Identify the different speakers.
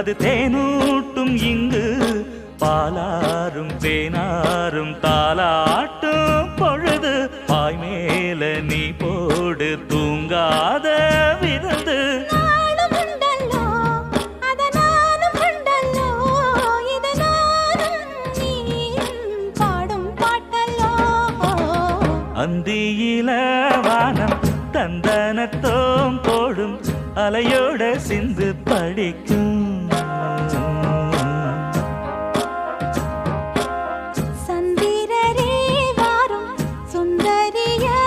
Speaker 1: அது தேனூட்டும் இங்கு பாலாரும் தேனாரும் தாலாட்டும் பொழுது பாய் மேல நீ போடு தூங்காத விருந்து அந்தியில வானம் தந்தனத்தோம் போடும் அலையோட சிந்து படிக்கும்